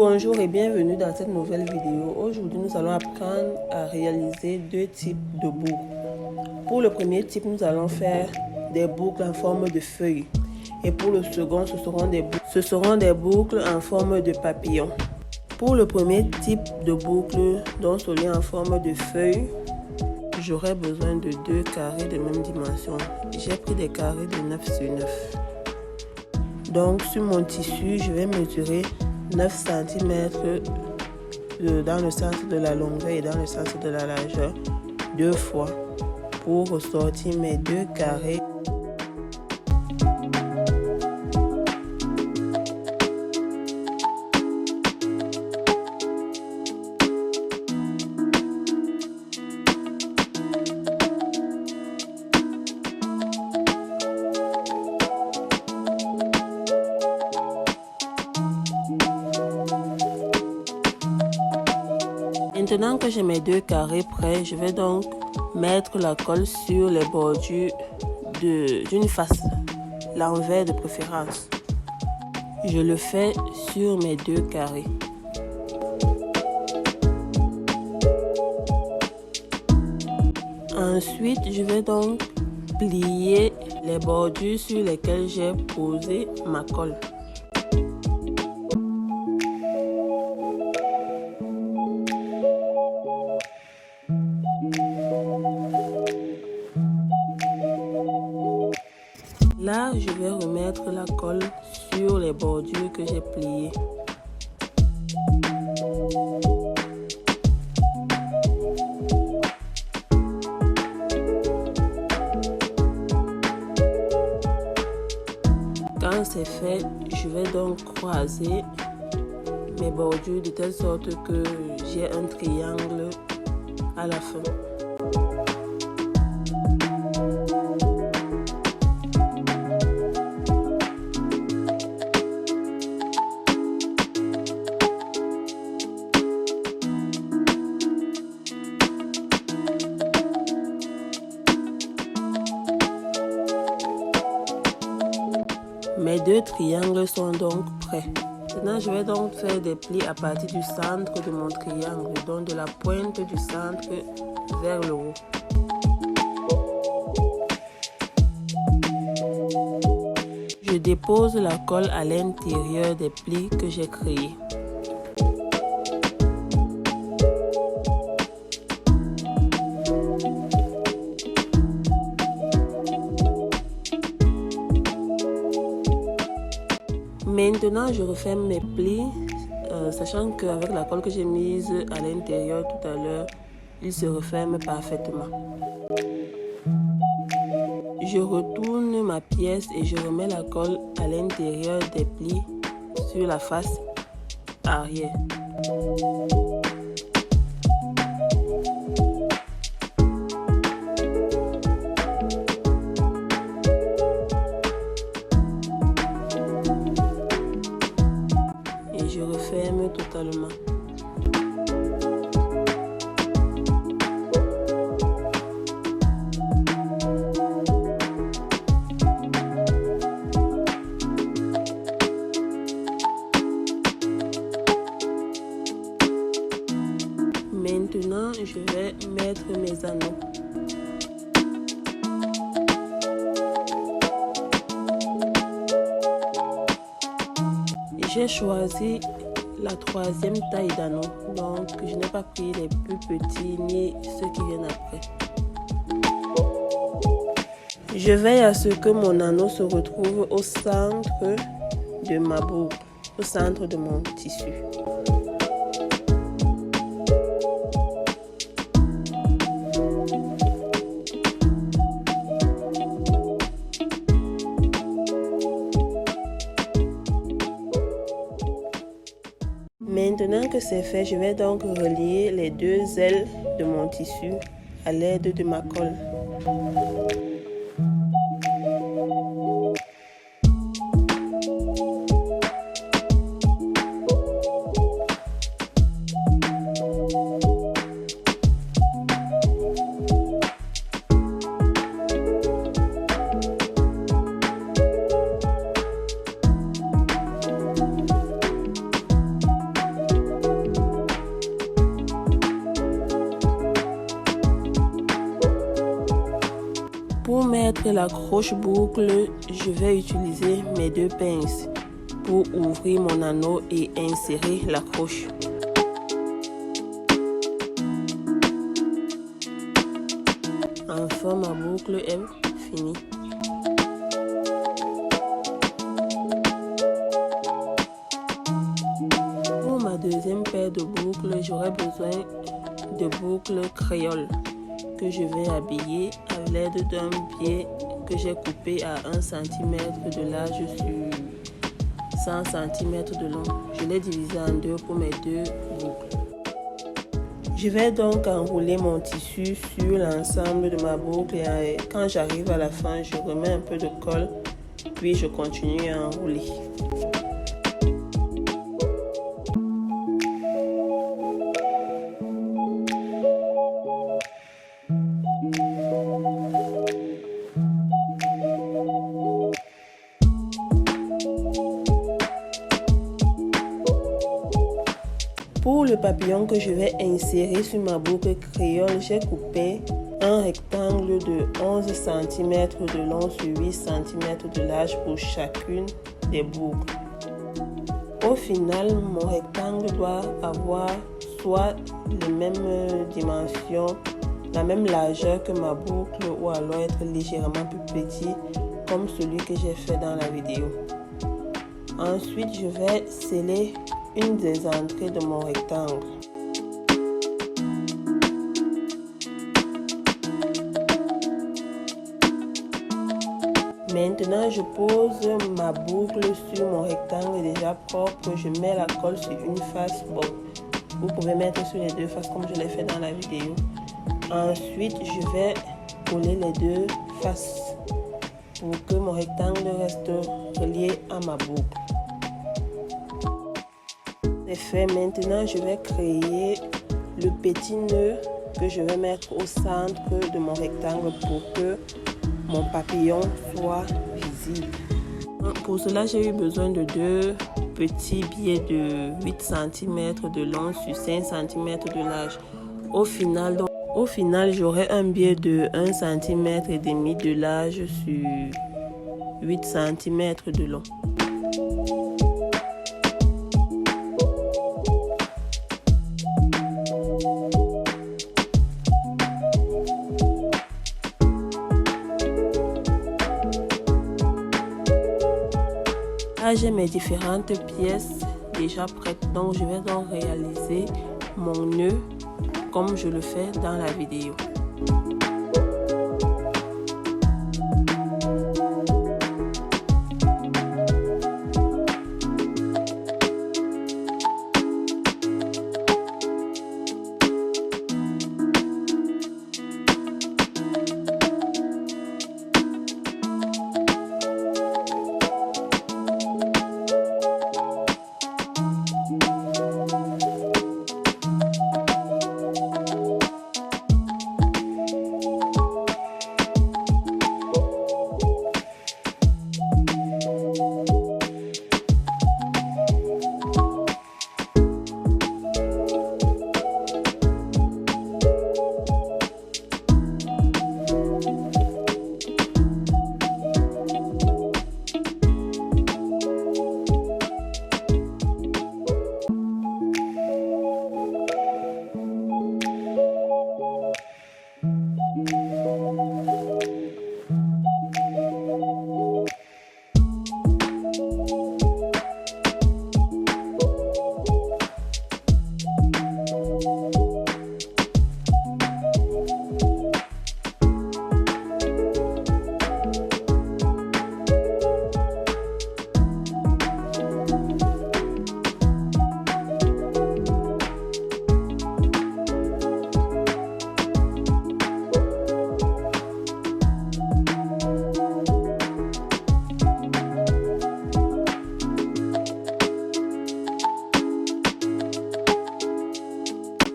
Bonjour et bienvenue dans cette nouvelle vidéo. Aujourd'hui, nous allons apprendre à réaliser deux types de boucles. Pour le premier type, nous allons faire des boucles en forme de feuilles. Et pour le second, ce seront des boucles en forme de papillon. Pour le premier type de boucle, donc celui en forme de feuille, j'aurai besoin de deux carrés de même dimension. J'ai pris des carrés de 9 sur 9. Donc sur mon tissu, je vais mesurer 9 cm dans le sens de la longueur et dans le sens de la largeur deux fois pour ressortir mes deux carrés. Maintenant que j'ai mes deux carrés prêts, je vais donc mettre la colle sur les bordures d'une face, l'envers de préférence. Je le fais sur mes deux carrés. Ensuite, je vais donc plier les bordures sur lesquelles j'ai posé ma colle. Là, je vais remettre la colle sur les bordures que j'ai pliées. Quand c'est fait, je vais donc croiser mes bordures de telle sorte que j'ai un triangle à la fin. Mes deux triangles sont donc prêts. Maintenant, je vais donc faire des plis à partir du centre de mon triangle, donc de la pointe du centre vers le haut. Je dépose la colle à l'intérieur des plis que j'ai créés. Maintenant, je referme mes plis, sachant qu'avec la colle que j'ai mise à l'intérieur tout à l'heure, il se referme parfaitement. Je retourne ma pièce et je remets la colle à l'intérieur des plis sur la face arrière. Je referme totalement. Maintenant, je vais mettre mes anneaux. J'ai choisi la troisième taille d'anneau, donc je n'ai pas pris les plus petits ni ceux qui viennent après. Je veille à ce que mon anneau se retrouve au centre de ma boucle, au centre de mon tissu. Maintenant que c'est fait, je vais donc relier les deux ailes de mon tissu à l'aide de ma colle. mettre l'accroche boucle, je vais utiliser mes 2 pinces pour ouvrir mon anneau et insérer l'accroche. Enfin, ma boucle est finie. Pour ma deuxième paire de boucles, j'aurai besoin de boucles créole que je vais habiller à l'aide d'un biais que j'ai coupé à 1 cm de large sur 100 cm de long. Je l'ai divisé en 2 pour mes 2 boucles. Je vais donc enrouler mon tissu sur l'ensemble de ma boucle et quand j'arrive à la fin, je remets un peu de colle, puis je continue à enrouler. Pour le papillon que je vais insérer sur ma boucle créole, j'ai coupé un rectangle de 11 cm de long sur 8 cm de large pour chacune des boucles. Au final, mon rectangle doit avoir soit les mêmes dimensions, la même largeur que ma boucle ou alors être légèrement plus petit comme celui que j'ai fait dans la vidéo. Ensuite, je vais sceller une des entrées de mon rectangle. Maintenant, je pose ma boucle sur mon rectangle déjà propre. Je mets la colle sur une face. Bon, vous pouvez mettre sur les 2 faces comme je l'ai fait dans la vidéo. Ensuite, je vais coller les 2 faces pour que mon rectangle reste relié à ma boucle. C'est fait. Maintenant, je vais créer le petit nœud que je vais mettre au centre de mon rectangle pour que mon papillon soit visible. Pour cela, j'ai eu besoin de 2 petits biais de 8 cm de long sur 5 cm de large. Au final, j'aurai un biais de 1 cm et demi de large sur 8 cm de long. Là, j'ai mes différentes pièces déjà prêtes, donc je vais donc réaliser mon nœud comme je le fais dans la vidéo.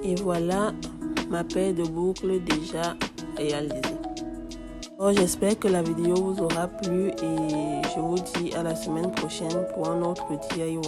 Et voilà ma paire de boucles déjà réalisée. J'espère que la vidéo vous aura plu et je vous dis à la semaine prochaine pour un autre DIY.